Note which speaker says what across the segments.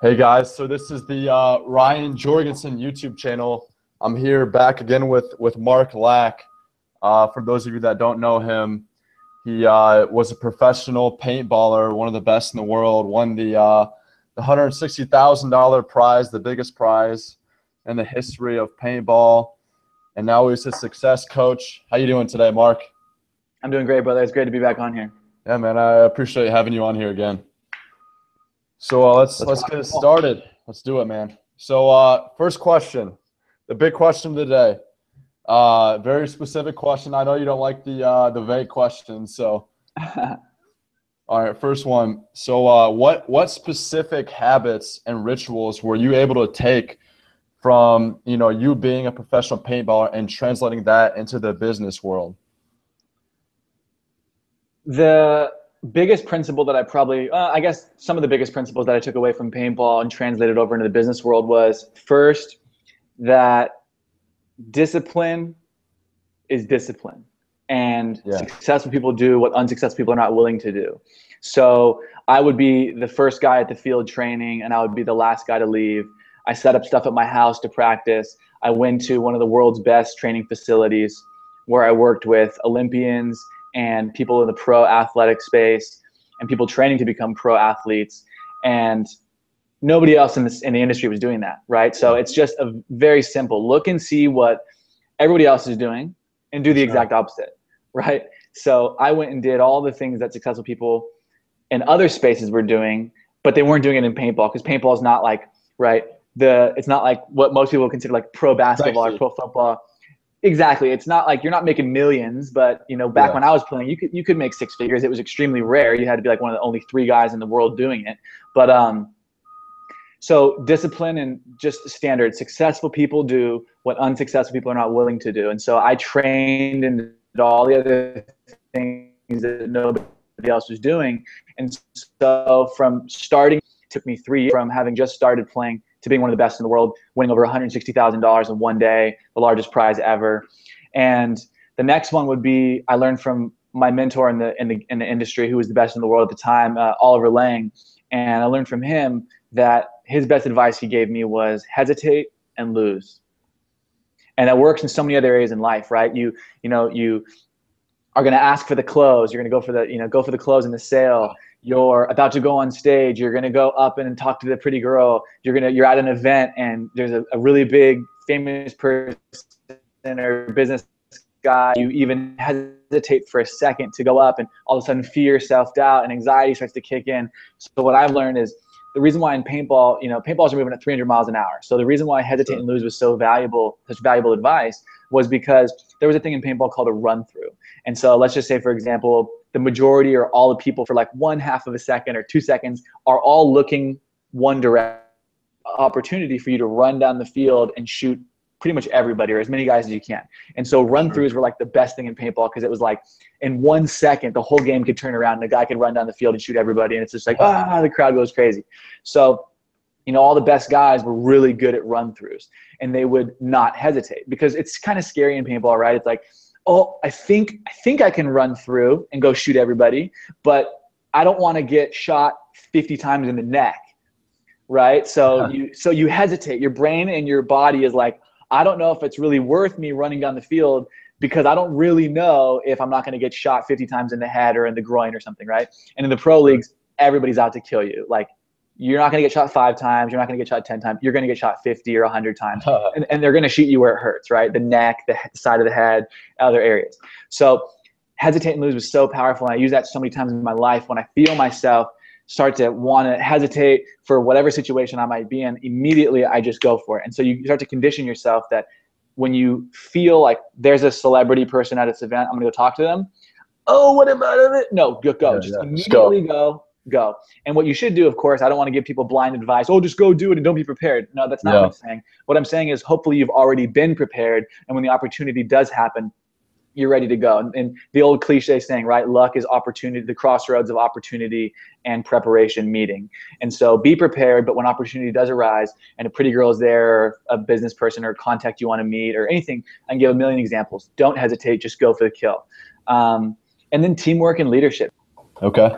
Speaker 1: Hey guys, so this is the Ryan Jorgensen YouTube channel. I'm here back again with Mark Lack. For those of you that don't know him, he was a professional paintballer, one of the best in the world, won the $160,000 prize, the biggest prize in the history of paintball, and now he's a success coach. How you doing today, Mark?
Speaker 2: I'm doing great, brother. It's great to be back on here.
Speaker 1: Yeah, man, I appreciate having you on here again. So let's get it started. Let's do it, man. So first question, the big question of the day. Very specific question. I know you don't like the vague questions. So all right, first one. So what specific habits and rituals were you able to take from you being a professional paintballer and translating that into the business world?
Speaker 2: The biggest principle that I guess some of the biggest principles that I took away from paintball and translated over into the business world was first that discipline is discipline, and successful people do what unsuccessful people are not willing to do. So I would be the first guy at the field training, and I would be the last guy to leave. I set up stuff at my house to practice. I went to one of the world's best training facilities where I worked with Olympians and people in the pro athletic space and people training to become pro athletes. And nobody else in the industry was doing that, right? So it's just a very simple look and see what everybody else is doing and do the exact opposite, right? So I went and did all the things that successful people in other spaces were doing, but they weren't doing it in paintball, because paintball is not like, right, it's not like what most people consider like pro basketball or pro football. Exactly. It's not like you're not making millions, but back when I was playing, you could make six figures. It was extremely rare. You had to be like one of the only 3 guys in the world doing it. But so discipline and just standard. Successful people do what unsuccessful people are not willing to do. And so I trained and did all the other things that nobody else was doing. And so from starting, it took me 3 years from having just started playing to being one of the best in the world, winning over $160,000 in one day, the largest prize ever. And the next one would be, I learned from my mentor in the industry, who was the best in the world at the time, Oliver Lang. And I learned from him that his best advice he gave me was hesitate and lose. And that works in so many other areas in life, right? You are going to ask for the close. You're going to go for the close in the sale. You're about to go on stage. You're going to go up and talk to the pretty girl. You're at an event and there's a really big famous person or business guy. You even hesitate for a second to go up, and all of a sudden fear, self-doubt, and anxiety starts to kick in. So what I've learned is the reason why in paintball, paintballs are moving at 300 miles an hour. So the reason why hesitate and lose was so valuable, such valuable advice, was because there was a thing in paintball called a run through. And so let's just say, for example, the majority or all the people for like 1/2 of a second or 2 seconds are all looking one direction. Opportunity for you to run down the field and shoot pretty much everybody or as many guys as you can. And so run throughs were like the best thing in paintball, because it was like in 1 second, the whole game could turn around and the guy could run down the field and shoot everybody. And it's just like, the crowd goes crazy. So, all the best guys were really good at run throughs, and they would not hesitate, because it's kind of scary in paintball, right? It's like, oh, I think I can run through and go shoot everybody, but I don't want to get shot 50 times in the neck, right? So you hesitate. Your brain and your body is like, I don't know if it's really worth me running down the field, because I don't really know if I'm not going to get shot 50 times in the head or in the groin or something, right? And in the pro leagues, everybody's out to kill you. Like, you're not going to get shot 5 times. You're not going to get shot 10 times. You're going to get shot 50 or 100 times. And they're going to shoot you where it hurts, right? The neck, the side of the head, other areas. So hesitate and lose was so powerful. And I use that so many times in my life. When I feel myself start to want to hesitate for whatever situation I might be in, immediately I just go for it. And so you start to condition yourself that when you feel like there's a celebrity person at this event, I'm going to go talk to them. Oh, what about it? No, go. Just immediately go. And what you should do, of course, I don't want to give people blind advice. Oh, just go do it and don't be prepared. No, that's not what I'm saying. What I'm saying is, hopefully you've already been prepared, and when the opportunity does happen, you're ready to go. And the old cliche saying, right? Luck is opportunity, the crossroads of opportunity and preparation meeting. And so be prepared, but when opportunity does arise and a pretty girl is there, or a business person or contact you want to meet or anything, I can give a million examples. Don't hesitate, just go for the kill. And then teamwork and leadership.
Speaker 1: Okay.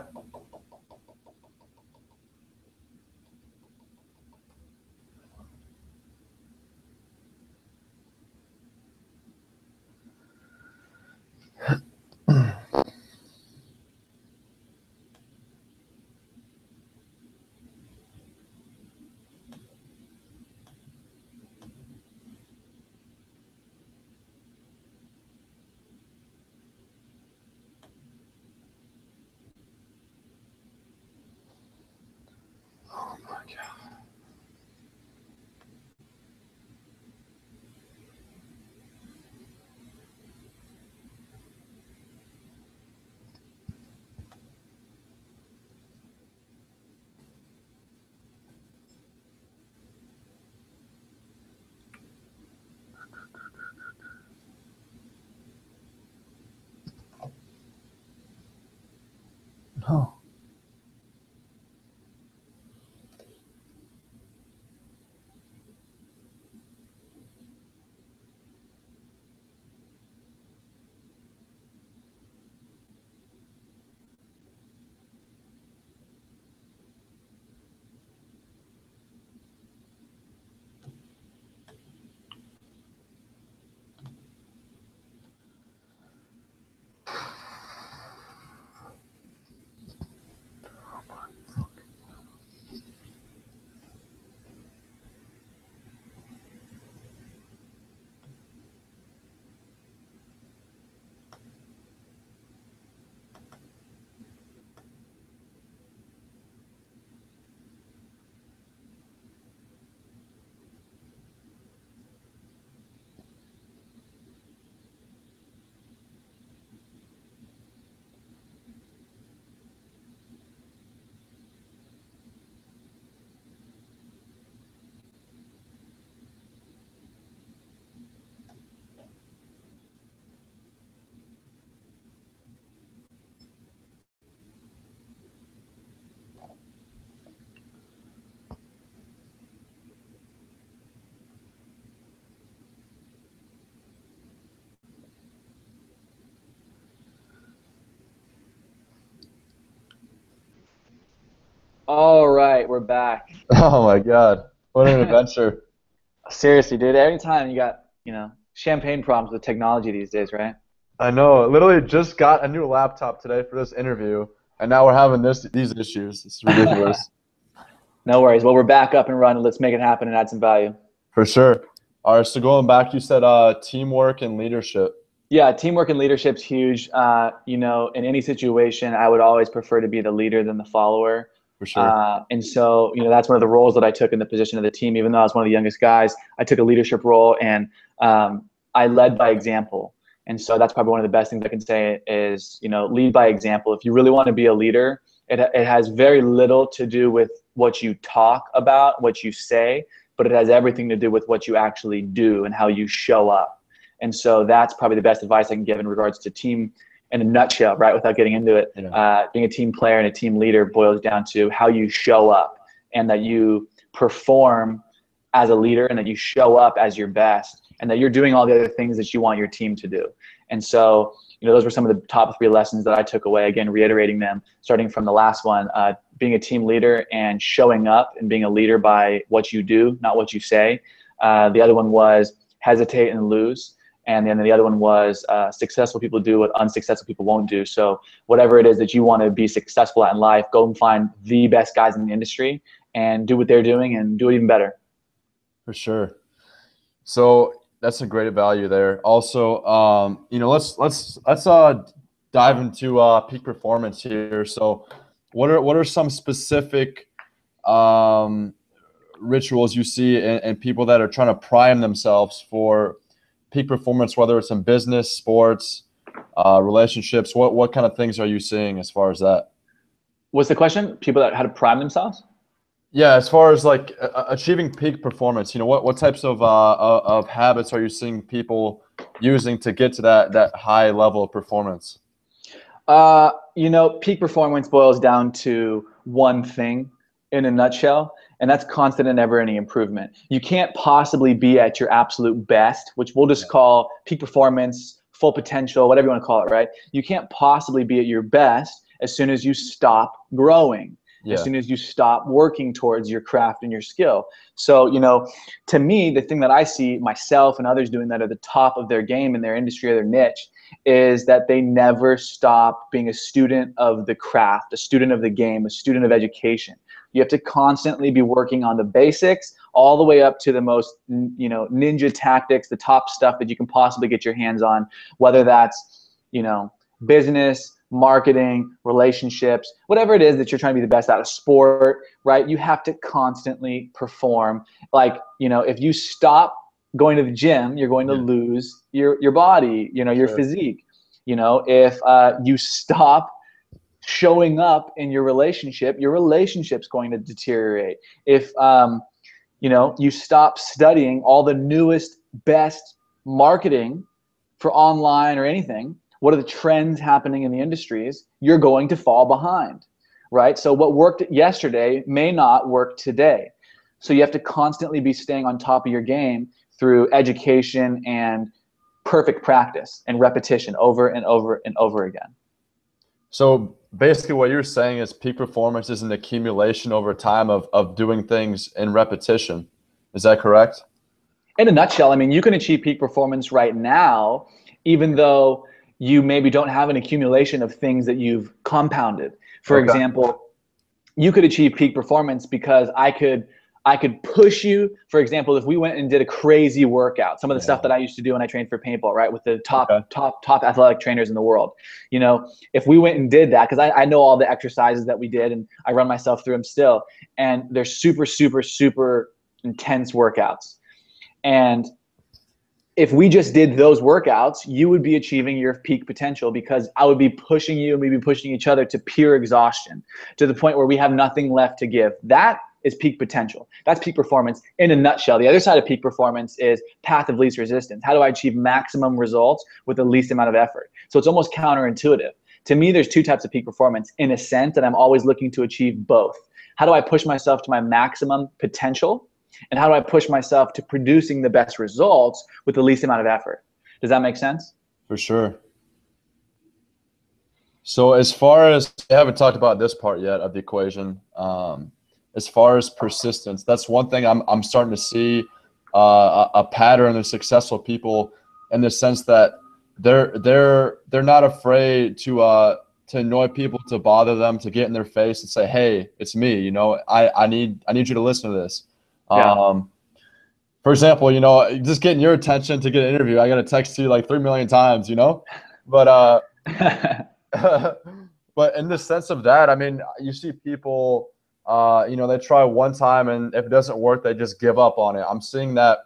Speaker 2: All right, we're back.
Speaker 1: Oh my God. What an adventure.
Speaker 2: Seriously, dude. Every time you got, champagne problems with technology these days, right?
Speaker 1: I know. Literally just got a new laptop today for this interview, and now we're having these issues. It's ridiculous.
Speaker 2: No worries. Well, we're back up and running. Let's make it happen and add some value.
Speaker 1: For sure. All right, so going back, you said teamwork and leadership.
Speaker 2: Yeah, teamwork and leadership's huge. In any situation, I would always prefer to be the leader than the follower.
Speaker 1: For sure.
Speaker 2: And so, that's one of the roles that I took in the position of the team. Even though I was one of the youngest guys, I took a leadership role, and I led by example. And so that's probably one of the best things I can say is, lead by example. If you really want to be a leader, it has very little to do with what you talk about, what you say, but it has everything to do with what you actually do and how you show up. And so that's probably the best advice I can give in regards to team in a nutshell, right? Without getting into it, being a team player and a team leader boils down to how you show up and that you perform as a leader and that you show up as your best and that you're doing all the other things that you want your team to do. And so, those were some of the top 3 lessons that I took away. Again, reiterating them, starting from the last one, being a team leader and showing up and being a leader by what you do, not what you say. The other one was hesitate and lose. And then the other one was successful people do what unsuccessful people won't do. So whatever it is that you want to be successful at in life, go and find the best guys in the industry and do what they're doing and do it even better.
Speaker 1: For sure. So that's a great value there. Also, let's dive into peak performance here. So what are some specific rituals you see in people that are trying to prime themselves for peak performance, whether it's in business, sports, relationships? What kind of things are you seeing as far as that?
Speaker 2: What's the question? People that how to prime themselves?
Speaker 1: Yeah, as far as like achieving peak performance, what types of habits are you seeing people using to get to that high level of performance?
Speaker 2: Peak performance boils down to one thing in a nutshell, and that's constant and never-ending improvement. You can't possibly be at your absolute best, which we'll just call peak performance, full potential, whatever you want to call it, right? You can't possibly be at your best as soon as you stop growing. As soon as you stop working towards your craft and your skill. So, to me, the thing that I see myself and others doing that are the top of their game in their industry or their niche is that they never stop being a student of the craft, a student of the game, a student of education. You have to constantly be working on the basics all the way up to the most, ninja tactics, the top stuff that you can possibly get your hands on, whether that's, business, marketing, relationships, whatever it is that you're trying to be the best at, a sport, right? You have to constantly perform. Like, if you stop going to the gym, you're going to lose your body, your physique. If you stop showing up in your relationship's going to deteriorate. If you stop studying all the newest, best marketing for online or anything, what are the trends happening in the industries, you're going to fall behind, right? So what worked yesterday may not work today. So you have to constantly be staying on top of your game through education and perfect practice and repetition over and over and over again.
Speaker 1: So basically what you're saying is peak performance is an accumulation over time of doing things in repetition. Is that correct?
Speaker 2: In a nutshell, you can achieve peak performance right now, even though you maybe don't have an accumulation of things that you've compounded. For example, you could achieve peak performance because I could push you. For example, if we went and did a crazy workout, some of the stuff that I used to do when I trained for paintball, right, with the top athletic trainers in the world. If we went and did that, because I know all the exercises that we did and I run myself through them still, and they're super, super, super intense workouts. And if we just did those workouts, you would be achieving your peak potential because I would be pushing you and we'd be pushing each other to pure exhaustion, to the point where we have nothing left to give. That is peak potential. That's peak performance in a nutshell. The other side of peak performance is path of least resistance. How do I achieve maximum results with the least amount of effort? So it's almost counterintuitive. To me, there's 2 types of peak performance in a sense, and I'm always looking to achieve both. How do I push myself to my maximum potential? And how do I push myself to producing the best results with the least amount of effort? Does that make sense?
Speaker 1: For sure. So as far as, I haven't talked about this part yet of the equation, as far as persistence, that's one thing I'm starting to see a pattern of successful people, in the sense that they're not afraid to annoy people, to bother them, to get in their face and say, hey, it's me, you know, I need you to listen to this.
Speaker 2: Yeah.
Speaker 1: For example, you know, just getting your attention to get an interview, I got to text you like 3 million times, you know, but but in the sense of that, I mean, you see people, you know, they try one time, and if it doesn't work, they just give up on it. I'm seeing that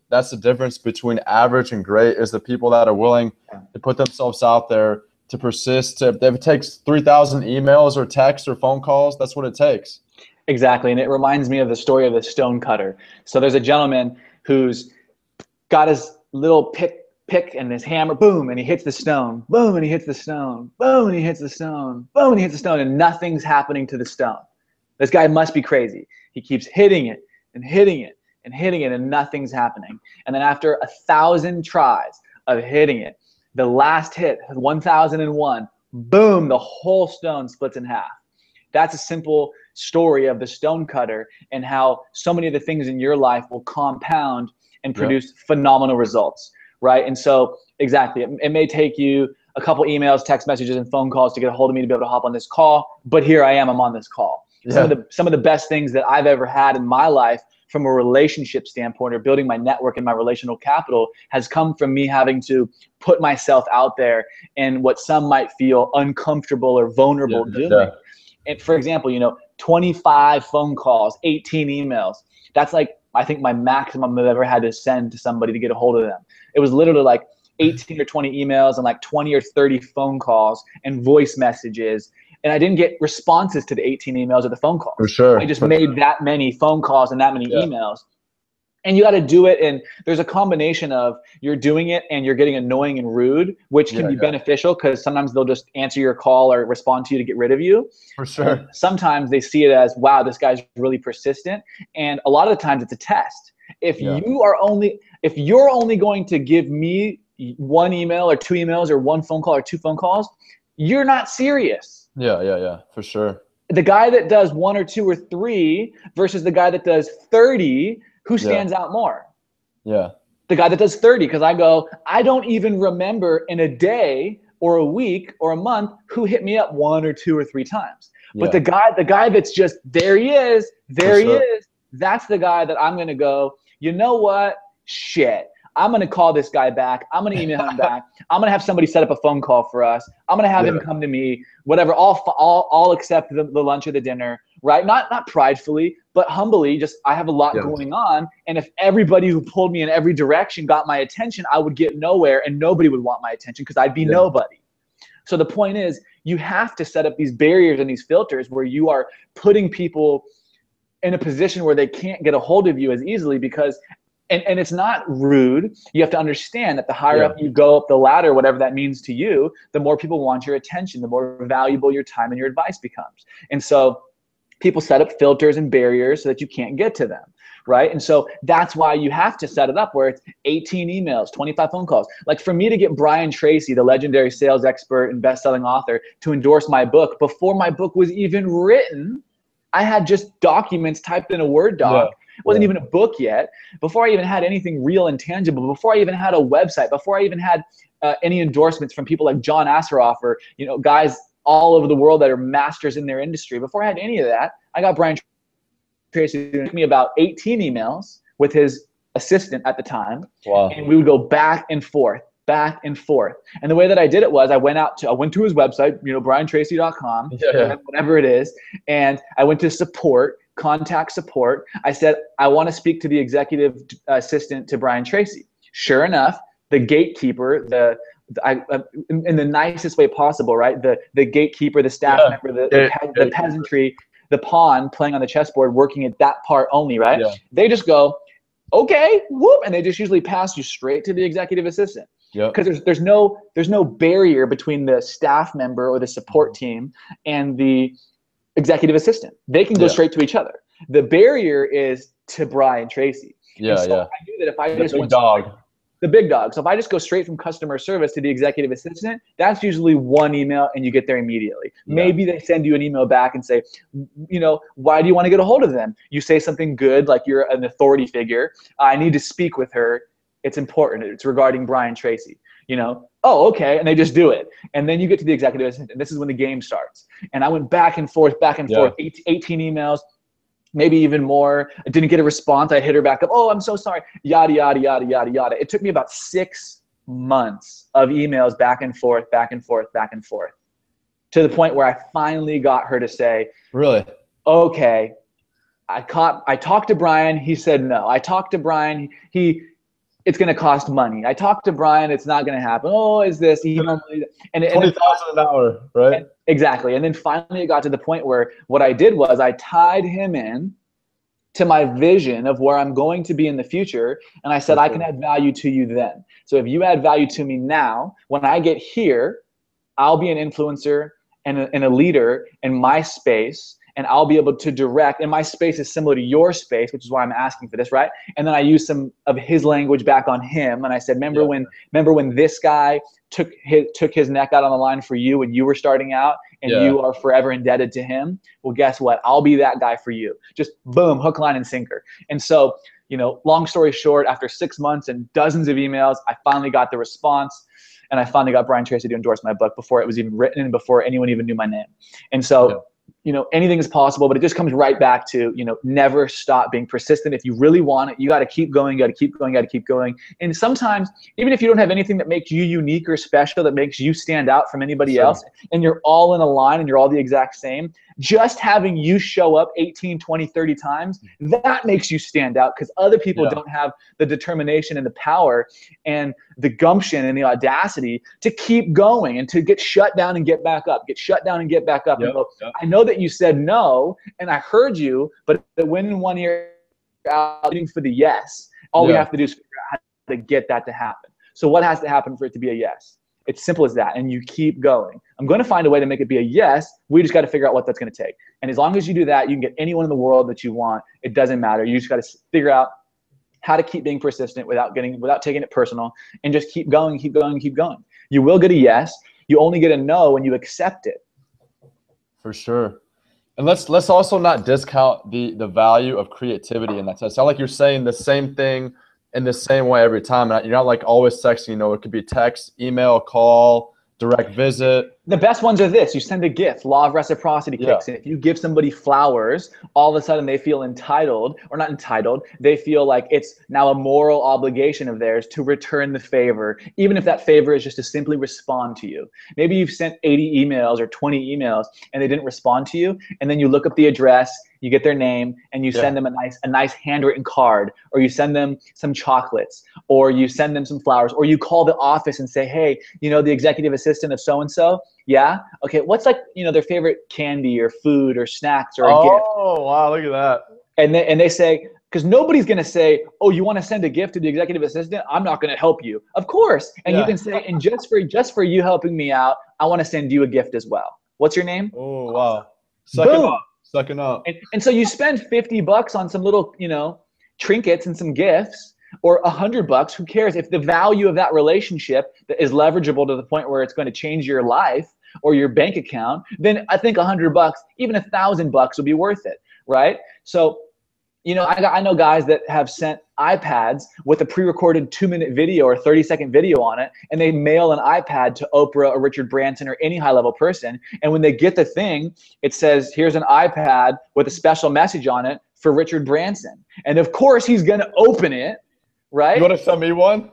Speaker 1: that's the difference between average and great, is the people that are willing to put themselves out there, to persist. If it takes 3,000 emails or texts or phone calls, that's what it takes.
Speaker 2: Exactly. And it reminds me of the story of the stone cutter. So there's a gentleman who's got his little pick and his hammer, boom, and he hits the stone, boom, and he hits the stone, boom, and he hits the stone, boom, and he hits the stone, and nothing's happening to the stone. This guy must be crazy. He keeps hitting it and hitting it and hitting it, and nothing's happening. And then after 1,000 tries of hitting it, the last hit, 1,001, boom, the whole stone splits in half. That's a simple story of the stone cutter, and how so many of the things in your life will compound and produce phenomenal results, right? And so, exactly, it may take you a couple emails, text messages, and phone calls to get a hold of me to be able to hop on this call, but here I am, I'm on this call. Yeah. Some of the best things that I've ever had in my life from a relationship standpoint, or building my network and my relational capital, has come from me having to put myself out there in what some might feel uncomfortable or vulnerable doing. And for example, you know, 25 phone calls, 18 emails. That's like, I think, my maximum I've ever had to send to somebody to get a hold of them. It was literally like 18 or 20 emails and like 20 or 30 phone calls and voice messages. And I didn't get responses to the 18 emails or the phone calls.
Speaker 1: For sure.
Speaker 2: I just made that many phone calls and that many emails. And you got to do it. And there's a combination of you're doing it and you're getting annoying and rude, which can be beneficial, because sometimes they'll just answer your call or respond to you to get rid of you.
Speaker 1: For sure.
Speaker 2: And sometimes they see it as, wow, this guy's really persistent. And a lot of the times it's a test. If you're only going to give me one email or two emails or one phone call or two phone calls, you're not serious.
Speaker 1: Yeah, for sure.
Speaker 2: The guy that does one or two or three versus the guy that does 30, who stands out more?
Speaker 1: Yeah.
Speaker 2: The guy that does 30, because I don't even remember in a day or a week or a month who hit me up one or two or three times. But the guy that's just, there he is, that's the guy that I'm going to go, you know what? Shit. I'm going to call this guy back. I'm going to email him back. I'm going to have somebody set up a phone call for us. I'm going to have him come to me, whatever. I'll accept the lunch or the dinner, right? Not pridefully, but humbly. Just, I have a lot going on. And if everybody who pulled me in every direction got my attention, I would get nowhere, and nobody would want my attention because I'd be nobody. So the point is, you have to set up these barriers and these filters where you are putting people in a position where they can't get a hold of you as easily, because and it's not rude. You have to understand that the higher up you go up the ladder, whatever that means to you, the more people want your attention, the more valuable your time and your advice becomes. And so people set up filters and barriers so that you can't get to them, right? And so that's why you have to set it up where it's 18 emails, 25 phone calls. Like for me to get Brian Tracy, the legendary sales expert and best-selling author, to endorse my book, before my book was even written, I had just documents typed in a Word doc. It wasn't even a book yet. Before I even had anything real and tangible, before I even had a website, before I even had any endorsements from people like John Asseroff or, you know, guys all over the world that are masters in their industry, before I had any of that, I got Brian Tracy to me about 18 emails with his assistant at the time. Wow. And we would go back and forth. And the way that I did it was I went to his website, you know, briantracy.com, whatever it is. And I went to support, contact support. I said, I want to speak to the executive assistant to Brian Tracy. Sure enough, the gatekeeper, in the nicest way possible, right? The gatekeeper, the staff member, the peasantry, the pawn playing on the chessboard, working at that part only, right? Yeah. They just go, okay, whoop, and they just usually pass you straight to the executive assistant. Because there's no barrier between the staff member or the support team and the executive assistant. They can go straight to each other. The barrier is to Brian Tracy. I knew that if I just went the big dog. So if I just go straight from customer service to the executive assistant, that's usually one email and you get there immediately.
Speaker 1: Yeah.
Speaker 2: Maybe they send you an email back and say, why do you want to get a hold of them? You say something good, like you're an authority figure. I need to speak with her. It's important. It's regarding Brian Tracy. Oh, okay. And they just do it. And then you get to the executive assistant. This is when the game starts. And I went back and forth, 18 emails, maybe even more. I didn't get a response. I hit her back up. Oh, I'm so sorry. Yada, yada, yada, yada, yada. It took me about 6 months of emails back and forth, back and forth, back and forth, to the point where I finally got her to say,
Speaker 1: really?
Speaker 2: Okay. I talked to Brian. He said no. I talked to Brian. It's going to cost money. I talked to Brian. It's not going to happen. Oh, is this? And
Speaker 1: 20,000 an hour, right?
Speaker 2: Exactly. And then finally it got to the point where what I did was I tied him in to my vision of where I'm going to be in the future. And I said, I can add value to you then. So if you add value to me now, when I get here, I'll be an influencer and a leader in my space. And I'll be able to direct, and my space is similar to your space, which is why I'm asking for this, right? And then I used some of his language back on him, and I said, remember when this guy took his neck out on the line for you when you were starting out, and you are forever indebted to him? Well, guess what? I'll be that guy for you. Just boom, hook, line, and sinker. And so, long story short, after 6 months and dozens of emails, I finally got the response. And I finally got Brian Tracy to endorse my book before it was even written and before anyone even knew my name. And so, anything is possible, but it just comes right back to, never stop being persistent. If you really want it, you got to keep going, you got to keep going, you got to keep going. And sometimes, even if you don't have anything that makes you unique or special, that makes you stand out from anybody else, and you're all in a line and you're all the exact same, just having you show up 18, 20, 30 times, that makes you stand out, because other people don't have the determination and the power and the gumption and the audacity to keep going and to get shut down and get back up, and go, I know that you said no, and I heard you, but when in one ear out waiting for the yes, all we have to do is figure out how to get that to happen. So what has to happen for it to be a yes? It's simple as that, and you keep going. I'm going to find a way to make it be a yes. We just got to figure out what that's going to take. And as long as you do that, you can get anyone in the world that you want. It doesn't matter. You just got to figure out how to keep being persistent without taking it personal, and just keep going, keep going, keep going. You will get a yes. You only get a no when you accept it.
Speaker 1: For sure. And let's also not discount the value of creativity in that sense. It's not like you're saying the same thing in the same way every time. You're not like always texting, it could be text, email, call, direct visit.
Speaker 2: The best ones are this. You send a gift. Law of reciprocity kicks in. If you give somebody flowers, all of a sudden they feel entitled, or not entitled, they feel like it's now a moral obligation of theirs to return the favor, even if that favor is just to simply respond to you. Maybe you've sent 80 emails or 20 emails and they didn't respond to you, and then you look up the address, you get their name, and you send them a nice handwritten card, or you send them some chocolates, or you send them some flowers, or you call the office and say, hey, the executive assistant of so-and-so, okay, what's their favorite candy or food or snacks or a gift?
Speaker 1: Oh, wow, look at that.
Speaker 2: And they say, because nobody's going to say, oh, you want to send a gift to the executive assistant? I'm not going to help you. Of course. And you can say, and just for you helping me out, I want to send you a gift as well. What's your name?
Speaker 1: Oh, wow. Sucking up.
Speaker 2: And so you spend $50 on some little, trinkets and some gifts, or $100. Who cares? If the value of that relationship is leverageable to the point where it's going to change your life or your bank account, then I think $100, even $1,000 will be worth it, right? So, I know guys that have sent iPads with a pre-recorded 2-minute video or 30-second video on it, and they mail an iPad to Oprah or Richard Branson or any high-level person. And when they get the thing, it says, here's an iPad with a special message on it for Richard Branson. And of course, he's going to open it, right?
Speaker 1: You want to send me one?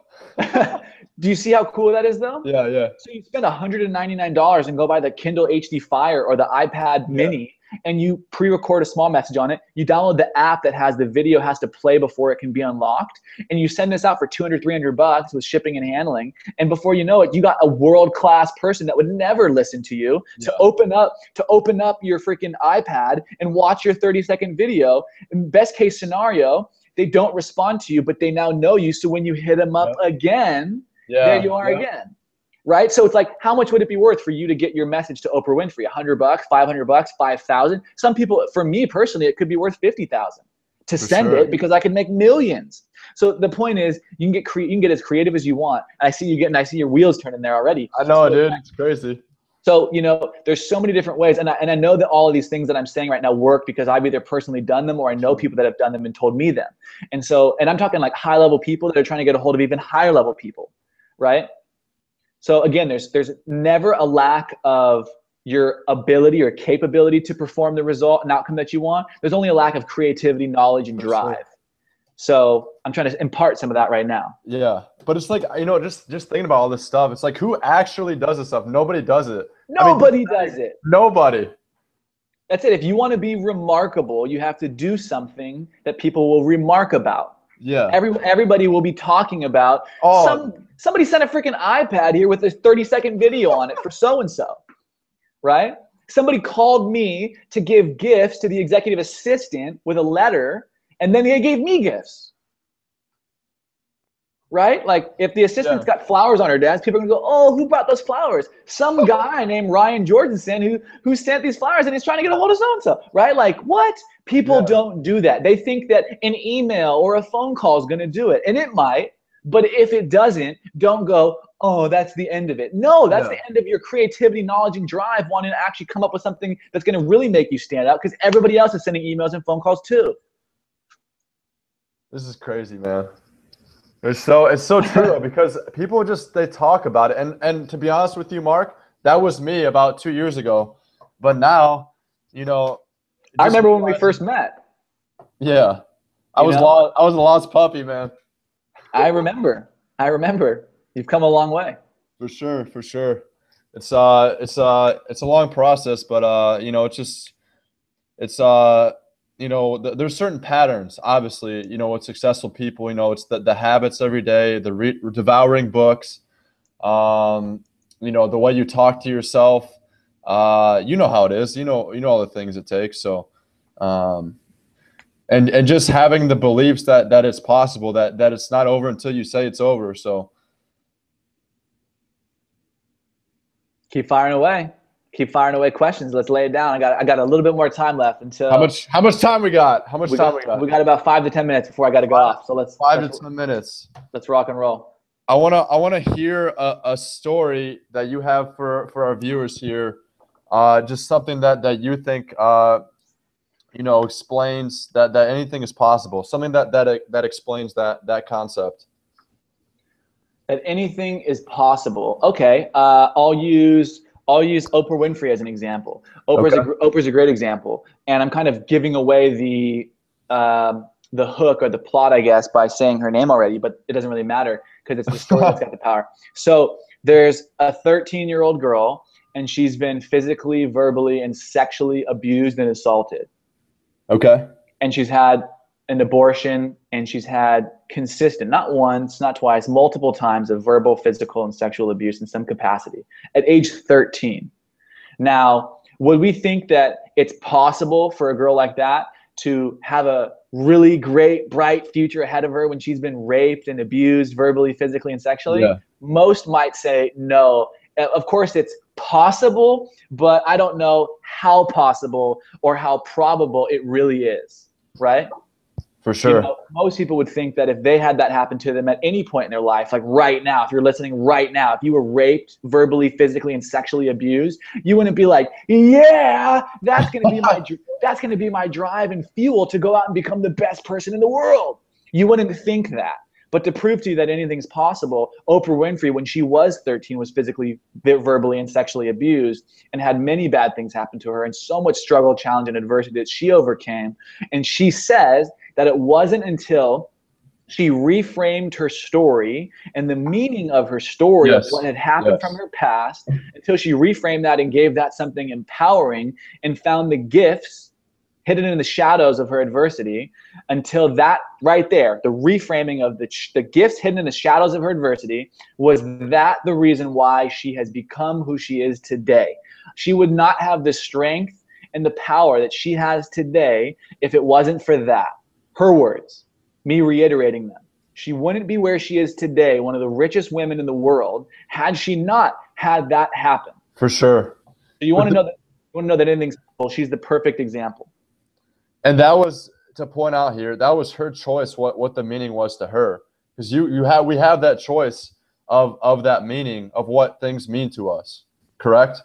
Speaker 2: Do you see how cool that is, though?
Speaker 1: Yeah.
Speaker 2: So you spend $199 and go buy the Kindle HD Fire or the iPad Mini, and you pre-record a small message on it. You download the app that has the video has to play before it can be unlocked, and you send this out for $200, $300 with shipping and handling. And before you know it, you got a world-class person that would never listen to you to open up your freaking iPad and watch your 30-second video. In best case scenario, they don't respond to you, but they now know you. So when you hit them up again, there you are again. Right? So it's like, how much would it be worth for you to get your message to Oprah Winfrey? $100, $500, $5,000. Some people, for me personally, it could be worth $50,000. to
Speaker 1: For
Speaker 2: send
Speaker 1: sure.
Speaker 2: it because I can make millions. So the point is, you can get as creative as you want. I see your wheels turning there already.
Speaker 1: I know, dude. It's crazy.
Speaker 2: So, there's so many different ways. And I know that all of these things that I'm saying right now work because I've either personally done them or I know people that have done them and told me them. And I'm talking like high level people that are trying to get a hold of even higher level people, right? So again, there's never a lack of your ability or capability to perform the result and outcome that you want. There's only a lack of creativity, knowledge, and drive. Sure. So I'm trying to impart some of that right now.
Speaker 1: Yeah. But it's like, just thinking about all this stuff, it's like, who actually does this stuff? Nobody does it.
Speaker 2: Nobody does it.
Speaker 1: Nobody.
Speaker 2: That's it. If you want to be remarkable, you have to do something that people will remark about.
Speaker 1: Yeah.
Speaker 2: Everybody will be talking about. Somebody sent a freaking iPad here with a 30-second video on it for so-and-so, right? Somebody called me to give gifts to the executive assistant with a letter, and then they gave me gifts, right? Like if the assistant's got flowers on her desk, people are gonna go, oh, who brought those flowers? Some guy named Ryan Jorgensen who sent these flowers and he's trying to get a hold of so-and-so, right? Like what? People don't do that. They think that an email or a phone call is gonna do it, and it might. But if it doesn't, don't go, oh, that's the end of it. No, that's the end of your creativity, knowledge, and drive, wanting to actually come up with something that's going to really make you stand out because everybody else is sending emails and phone calls too.
Speaker 1: This is crazy, man. It's so true because people they talk about it. And to be honest with you, Mark, that was me about 2 years ago. But now,
Speaker 2: I remember when we first met.
Speaker 1: Yeah. I was a lost puppy, man.
Speaker 2: I remember. You've come a long way.
Speaker 1: For sure. It's a long process, but there's certain patterns. Obviously, with successful people, it's the habits every day, the devouring books, the way you talk to yourself. You know how it is. You know all the things it takes. So, and just having the beliefs that it's possible, that it's not over until you say it's over. So
Speaker 2: keep firing away questions. Let's lay it down. I got a little bit more time left until
Speaker 1: how much time we got? We
Speaker 2: got about 5 to 10 minutes before I got to go off. So let's
Speaker 1: 5 to 10 minutes.
Speaker 2: Let's rock and roll.
Speaker 1: I wanna hear a story that you have for our viewers here. Just something that you think explains that anything is possible. Something that explains that concept.
Speaker 2: That anything is possible. Okay, I'll use Oprah Winfrey as an example. Oprah's a great example, and I'm kind of giving away the hook or the plot, I guess, by saying her name already, but it doesn't really matter because it's the story that's got the power. So there's a 13-year-old girl, and she's been physically, verbally, and sexually abused and assaulted.
Speaker 1: Okay.
Speaker 2: And she's had an abortion, and she's had consistent, not once, not twice, multiple times of verbal, physical, and sexual abuse in some capacity at age 13. Now, would we think that it's possible for a girl like that to have a really great, bright future ahead of her when she's been raped and abused verbally, physically, and sexually? Yeah. Most might say no. Of course, it's possible, but I don't know how possible or how probable it really is, right?
Speaker 1: For sure.
Speaker 2: Most people would think that if they had that happen to them at any point in their life, like right now, if you're listening right now, if you were raped, verbally, physically, and sexually abused, you wouldn't be like, yeah, that's going to be my drive and fuel to go out and become the best person in the world. You wouldn't think that. But to prove to you that anything's possible, Oprah Winfrey, when she was 13, was physically, verbally, and sexually abused and had many bad things happen to her and so much struggle, challenge, and adversity that she overcame. And she says that it wasn't until she reframed her story and the meaning of her story of what had happened from her past, until she reframed that and gave that something empowering and found the gifts hidden in the shadows of her adversity, until that right there, the reframing of the gifts hidden in the shadows of her adversity, was that the reason why she has become who she is today. She would not have the strength and the power that she has today if it wasn't for that. Her words, me reiterating them. She wouldn't be where she is today, one of the richest women in the world, had she not had that happen.
Speaker 1: For sure.
Speaker 2: So you want to know that anything's possible. She's the perfect example.
Speaker 1: And that was, to point out here, that was her choice, what the meaning was to her. Because we have that choice of that meaning of what things mean to us. Correct?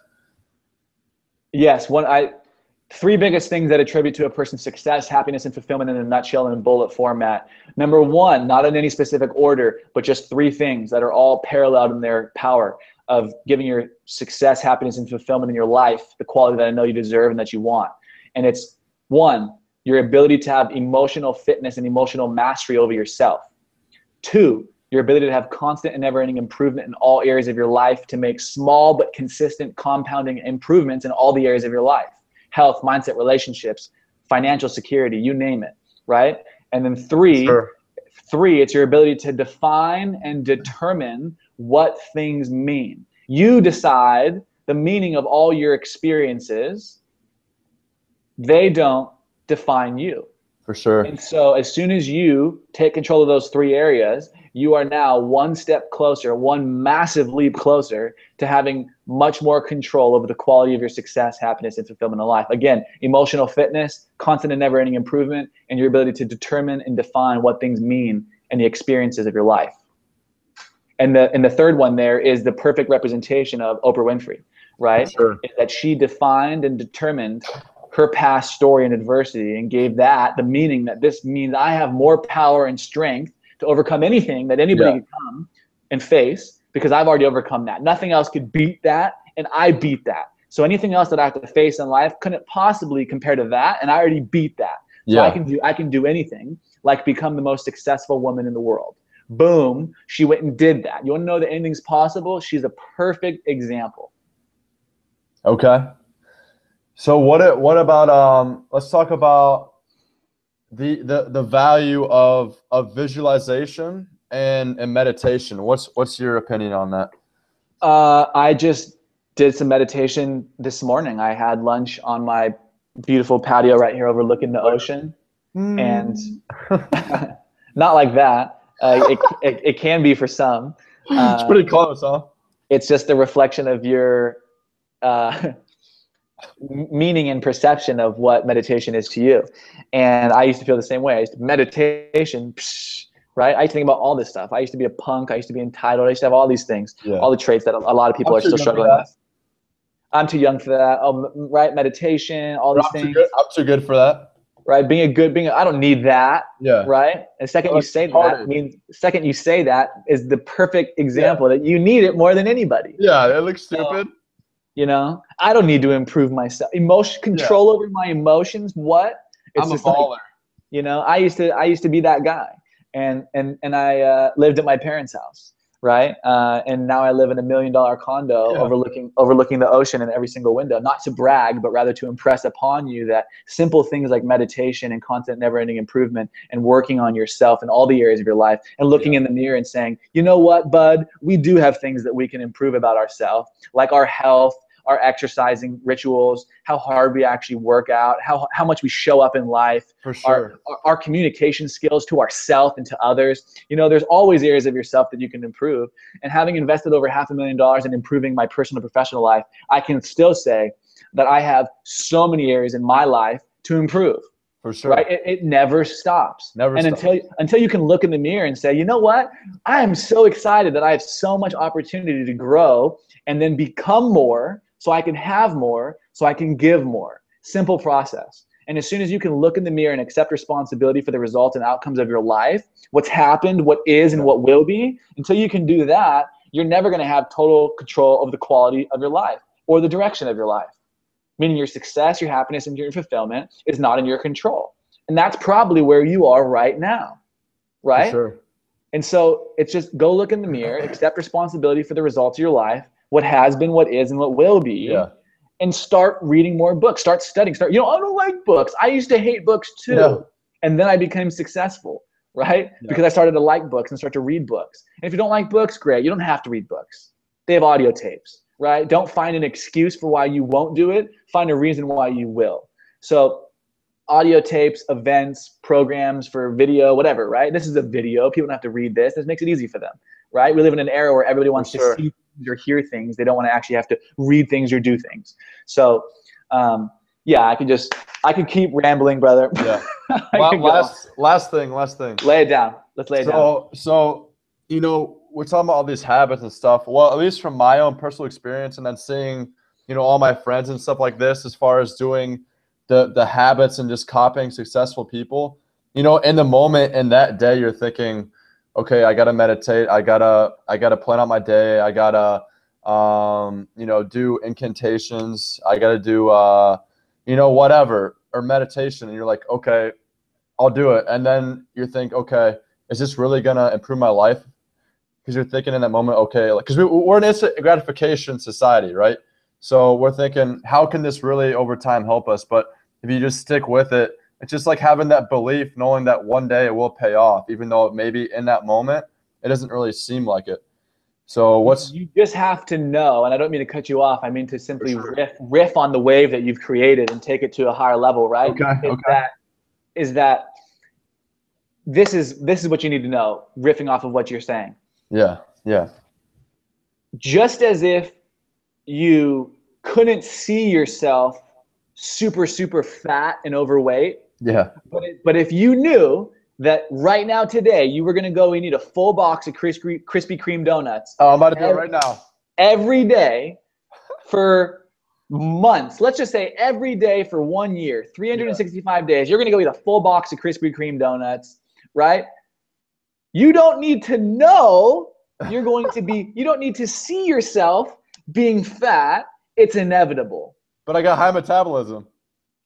Speaker 2: Yes. Three biggest things that attribute to a person's success, happiness, and fulfillment in a nutshell in bullet format. Number one, not in any specific order, but just three things that are all paralleled in their power of giving your success, happiness, and fulfillment in your life the quality that I know you deserve and that you want. And it's one, your ability to have emotional fitness and emotional mastery over yourself. Two, your ability to have constant and never-ending improvement in all areas of your life to make small but consistent compounding improvements in all the areas of your life. Health, mindset, relationships, financial security, you name it, right? And then three, it's your ability to define and determine what things mean. You decide the meaning of all your experiences. They don't define you.
Speaker 1: For sure.
Speaker 2: And so as soon as you take control of those three areas, you are now one step closer, one massive leap closer to having much more control over the quality of your success, happiness, and fulfillment in life. Again, emotional fitness, constant and never-ending improvement, and your ability to determine and define what things mean in the experiences of your life. And the third one there is the perfect representation of Oprah Winfrey, right?
Speaker 1: Sure.
Speaker 2: Is that she defined and determined her past story and adversity and gave that the meaning that this means I have more power and strength to overcome anything that anybody could come and face, because I've already overcome that. Nothing else could beat that, and I beat that. So anything else that I have to face in life couldn't possibly compare to that, and I already beat that. So I can do anything, like become the most successful woman in the world. Boom, she went and did that. You want to know that anything's possible? She's a perfect example.
Speaker 1: Okay. So what about let's talk about the value of visualization and meditation. What's your opinion on that?
Speaker 2: I just did some meditation this morning. I had lunch on my beautiful patio right here overlooking the ocean, and not like that. It can be for some.
Speaker 1: It's pretty close, huh?
Speaker 2: It's just a reflection of your meaning and perception of what meditation is to you. And I used to feel the same way. Meditation, right? I used to think about all this stuff. I used to be a punk. I used to be entitled. I used to have all these things, all the traits that a lot of people are still struggling with. I'm too young for that. Oh, right. Meditation, all these things.
Speaker 1: I'm too good for that.
Speaker 2: Right. I don't need that.
Speaker 1: Yeah.
Speaker 2: Right. And the second you say that is the perfect example that you need it more than anybody.
Speaker 1: Yeah. It looks stupid.
Speaker 2: You know, I don't need to improve myself. Control over my emotions. What?
Speaker 1: I'm a baller.
Speaker 2: Like, you know, I used to be that guy, and I lived at my parents' house, right? And now I live in $1 million condo overlooking the ocean in every single window. Not to brag, but rather to impress upon you that simple things like meditation and constant never-ending improvement and working on yourself in all the areas of your life and looking in the mirror and saying, you know what, bud, we do have things that we can improve about ourselves, like our health, our exercising rituals, how hard we actually work out, how much we show up in life,
Speaker 1: for sure,
Speaker 2: our communication skills to ourselves and to others. You know, there's always areas of yourself that you can improve. And having invested over $500,000 in improving my personal and professional life, I can still say that I have so many areas in my life to improve.
Speaker 1: For sure.
Speaker 2: Right? It never stops. Until you can look in the mirror and say, you know what? I am so excited that I have so much opportunity to grow and then become more, so I can have more, so I can give more. Simple process. And as soon as you can look in the mirror and accept responsibility for the results and outcomes of your life, what's happened, what is, and what will be, until you can do that, you're never going to have total control of the quality of your life or the direction of your life. Meaning your success, your happiness, and your fulfillment is not in your control. And that's probably where you are right now, right?
Speaker 1: For sure.
Speaker 2: And so it's just go look in the mirror, accept responsibility for the results of your life, what has been, what is, and what will be, and start reading more books. Start studying. I don't like books. I used to hate books too. Yeah. And then I became successful, right? Yeah. Because I started to like books and start to read books. And if you don't like books, great. You don't have to read books. They have audio tapes, right? Don't find an excuse for why you won't do it. Find a reason why you will. So audio tapes, events, programs for video, whatever, right? This is a video. People don't have to read this. This makes it easy for them, right? We live in an era where everybody wants to see things or hear things. They don't want to actually have to read things or do things. So, I could keep rambling, brother.
Speaker 1: Yeah. Last thing.
Speaker 2: Lay it down. Let's lay it down.
Speaker 1: So, we're talking about all these habits and stuff. Well, at least from my own personal experience, and then seeing, all my friends and stuff like this, as far as doing the habits and just copying successful people, in the moment, in that day, you're thinking, okay, I got to meditate. I gotta plan out my day. I gotta, do incantations. I got to do, whatever, or meditation. And you're like, okay, I'll do it. And then you think, okay, is this really going to improve my life? Because you're thinking in that moment, okay, because we're an instant gratification society, right? So we're thinking, how can this really over time help us? But if you just stick with it, it's just like having that belief, knowing that one day it will pay off, even though maybe in that moment, it doesn't really seem like it. So you
Speaker 2: just have to know, and I don't mean to cut you off. I mean to simply riff on the wave that you've created and take it to a higher level, right? Is that this is what you need to know, riffing off of what you're saying.
Speaker 1: Yeah.
Speaker 2: Just as if you couldn't see yourself super, super fat and overweight.
Speaker 1: Yeah.
Speaker 2: But if you knew that right now today you were going to go and eat a full box of Krispy Kreme donuts.
Speaker 1: Oh, I'm about to do it right now.
Speaker 2: Every day for months. Let's just say every day for 1 year, 365 days, you're going to go eat a full box of Krispy Kreme donuts, right? You don't need to know you don't need to see yourself being fat. It's inevitable.
Speaker 1: But I got high metabolism.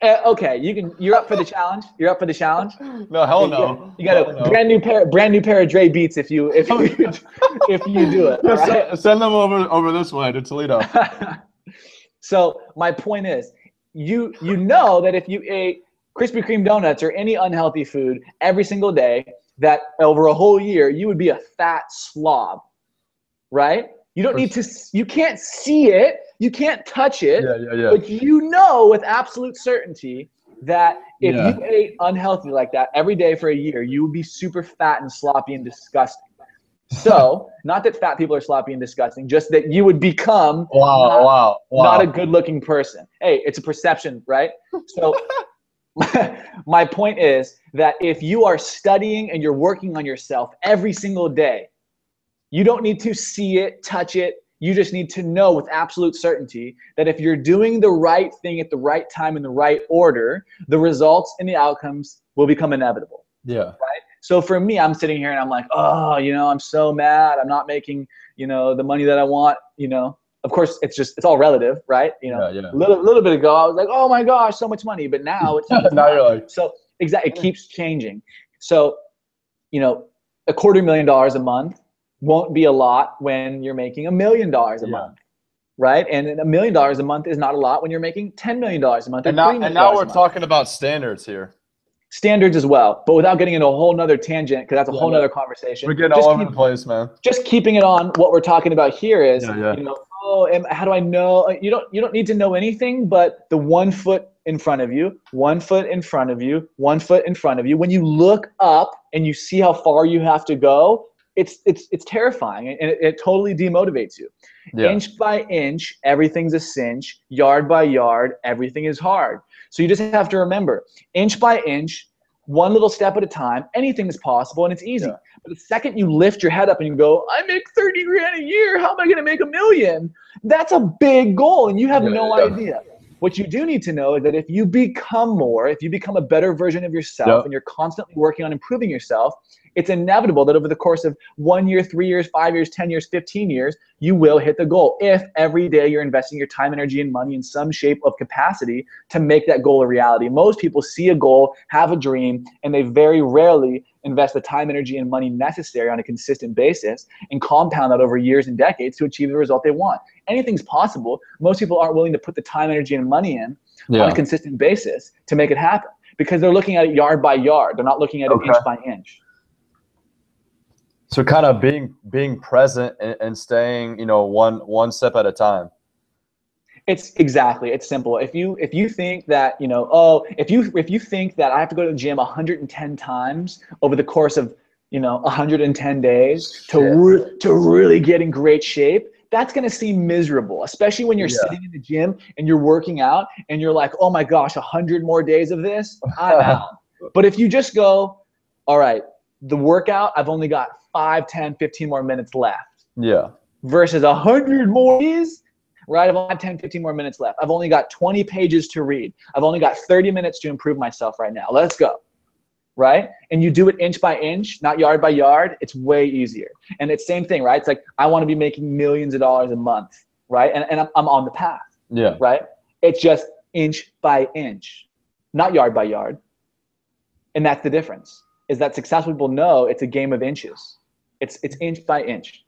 Speaker 2: Okay, you're up for the challenge. You're up for the challenge.
Speaker 1: No, hell no.
Speaker 2: You got a brand new pair of Dre Beats if you do it.
Speaker 1: Yeah, right? Send them over this way to Toledo.
Speaker 2: So my point is, you know that if you ate Krispy Kreme donuts or any unhealthy food every single day, that over a whole year you would be a fat slob, right? You don't need to. You can't see it. You can't touch it.
Speaker 1: Yeah.
Speaker 2: But you know with absolute certainty that if you ate unhealthy like that every day for a year, you would be super fat and sloppy and disgusting. So, not that fat people are sloppy and disgusting, just that you would become not a good-looking person. Hey, it's a perception, right? So, my point is that if you are studying and you're working on yourself every single day, you don't need to see it, touch it. You just need to know with absolute certainty that if you're doing the right thing at the right time in the right order, the results and the outcomes will become inevitable.
Speaker 1: Yeah.
Speaker 2: Right? So for me, I'm sitting here and I'm like, oh, I'm so mad. I'm not making, the money that I want, Of course, it's all relative, right? A little bit ago, I was like, oh my gosh, so much money. But now it's
Speaker 1: now you're like,
Speaker 2: so exactly, it keeps changing. So, $250,000 a month won't be a lot when you're making $1 million a month, right? And $1 million a month is not a lot when you're making $10 million a month.
Speaker 1: And now we're talking about standards here.
Speaker 2: Standards as well, but without getting into a whole nother tangent, because that's a whole nother conversation.
Speaker 1: We're getting all over the place, man.
Speaker 2: Just keeping it on what we're talking about here is, how do I know? You don't need to know anything but the 1 foot in front of you, 1 foot in front of you, 1 foot in front of you. When you look up and you see how far you have to go, it's terrifying, and it totally demotivates you. Yeah. Inch by inch, everything's a cinch. Yard by yard, everything is hard. So you just have to remember, inch by inch, one little step at a time, anything is possible and it's easy. Yeah. But the second you lift your head up and you go, I make 30 grand a year, how am I going to make $1 million? That's a big goal and you have no idea. What you do need to know is that if you become a better version of yourself and you're constantly working on improving yourself, it's inevitable that over the course of 1 year, 3 years, 5 years, 10 years, 15 years, you will hit the goal. If every day you're investing your time, energy, and money in some shape of capacity to make that goal a reality. Most people see a goal, have a dream, and they very rarely invest the time, energy, and money necessary on a consistent basis and compound that over years and decades to achieve the result they want. Anything's possible. Most people aren't willing to put the time, energy, and money in on a consistent basis to make it happen because they're looking at it yard by yard. They're not looking at it inch by inch.
Speaker 1: So kind of being present and staying, one step at a time.
Speaker 2: It's simple. If you think that, if you think that I have to go to the gym 110 times over the course of, 110 days to really get in great shape, that's going to seem miserable, especially when you're sitting in the gym and you're working out and you're like, oh my gosh, 100 more days of this, I'm out. But if you just go, all right, the workout, I've only got 5, 10, 15 more minutes left.
Speaker 1: Yeah.
Speaker 2: Versus 100 more is, right? I've only got 10, 15 more minutes left. I've only got 20 pages to read. I've only got 30 minutes to improve myself right now. Let's go. Right? And you do it inch by inch, not yard by yard. It's way easier. And it's same thing, right? It's like, I want to be making millions of dollars a month, right? And I'm on the path.
Speaker 1: Yeah.
Speaker 2: Right? It's just inch by inch, not yard by yard. And that's the difference, is that successful people know it's a game of inches. It's inch by inch.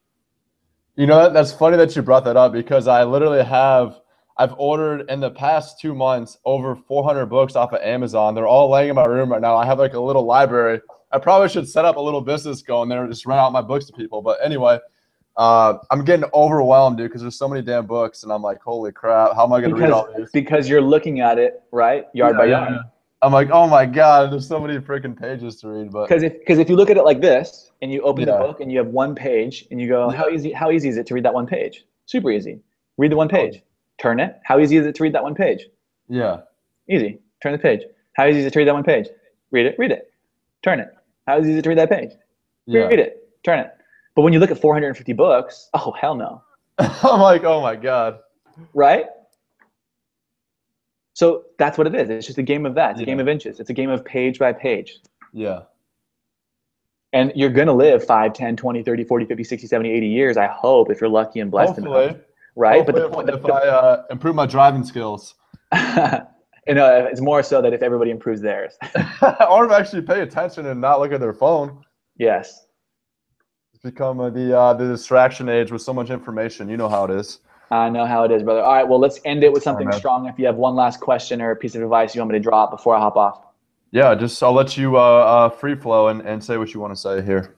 Speaker 1: You know, that's funny that you brought that up, because I literally I've ordered in the past 2 months over 400 books off of Amazon. They're all laying in my room right now. I have like a little library. I probably should set up a little business going there and just rent out my books to people. But anyway, I'm getting overwhelmed, dude, because there's so many damn books, and I'm like, holy crap, how am I going to read all these?
Speaker 2: Because you're looking at it, right, yard by yard.
Speaker 1: Yeah. I'm like, oh my God, there's so many freaking pages to read. But
Speaker 2: because if you look at it like this, and you open the book and you have one page, and you go, how easy is it to read that one page? Super easy. Read the one page. Turn it. How easy is it to read that one page?
Speaker 1: Yeah.
Speaker 2: Easy. Turn the page. How easy is it to read that one page? Read it. Read it. Turn it. How easy is it to read that page? Read it. Turn it. But when you look at 450 books, oh hell no.
Speaker 1: I'm like, oh my God.
Speaker 2: Right? So that's what it is. It's just a game of that. It's a game of inches. It's a game of page by page.
Speaker 1: Yeah.
Speaker 2: And you're going to live 5, 10, 20, 30, 40, 50, 60, 70, 80 years, I hope, if you're lucky and blessed enough. Right?
Speaker 1: Hopefully, but if I improve my driving skills.
Speaker 2: It's more so that if everybody improves theirs.
Speaker 1: Or if actually pay attention and not look at their phone.
Speaker 2: Yes.
Speaker 1: It's become the distraction age with so much information. You know how it is.
Speaker 2: I know how it is, brother. All right, well, let's end it with something strong. If you have one last question or a piece of advice you want me to drop before I hop off. Yeah,
Speaker 1: I'll let you free flow and say what you want to say here.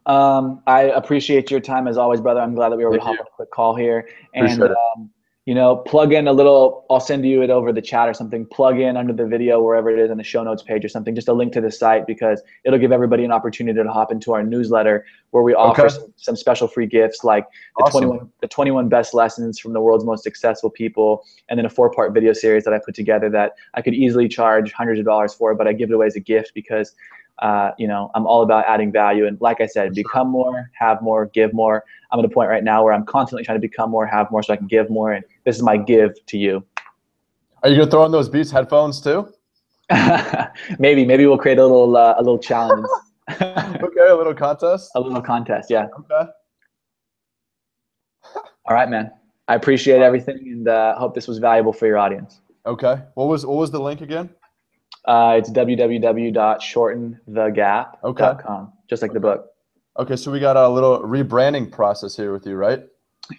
Speaker 2: I appreciate your time as always, brother. I'm glad that we were able to hop on a quick call here. And plug in a little, I'll send you it over the chat or something. Plug in under the video, wherever it is on the show notes page or something, just a link to the site, because it'll give everybody an opportunity to hop into our newsletter where we offer some special free gifts, like the 21 best lessons from the world's most successful people, and then a 4-part video series that I put together that I could easily charge hundreds of dollars for, but I give it away as a gift because I'm all about adding value. And like I said, become more, have more, give more. I'm at a point right now where I'm constantly trying to become more, have more, so I can give more. And this is my give to you.
Speaker 1: Are you going to throw in those Beats headphones too?
Speaker 2: Maybe we'll create a little challenge.
Speaker 1: Okay, a little contest?
Speaker 2: A little contest, yeah.
Speaker 1: Okay.
Speaker 2: All right, man. I appreciate everything, and hope this was valuable for your audience.
Speaker 1: Okay. What was the link again?
Speaker 2: It's www.shortenthegap.com, just like the book.
Speaker 1: Okay, so we got a little rebranding process here with you, right?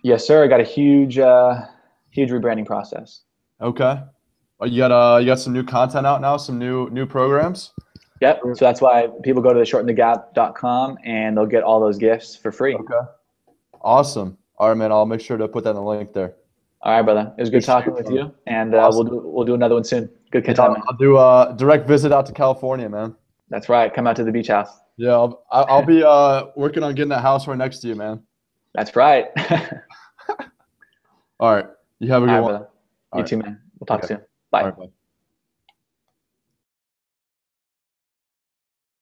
Speaker 2: Yes, sir. I got a huge rebranding process.
Speaker 1: Okay. You got some new content out now, some new programs?
Speaker 2: Yep. So that's why people go to the shortenthegap.com and they'll get all those gifts for free.
Speaker 1: Okay. Awesome. All right, man. I'll make sure to put that in the link there.
Speaker 2: All right, brother. It was good talking with you, and we'll do another one soon. Good time.
Speaker 1: I'll do a direct visit out to California, man.
Speaker 2: That's right. Come out to the beach house.
Speaker 1: Yeah, I'll be working on getting that house right next to you, man.
Speaker 2: That's right.
Speaker 1: All right. You have a good one.
Speaker 2: Brother. You too, man. We'll talk soon. Bye.
Speaker 1: All right, bye.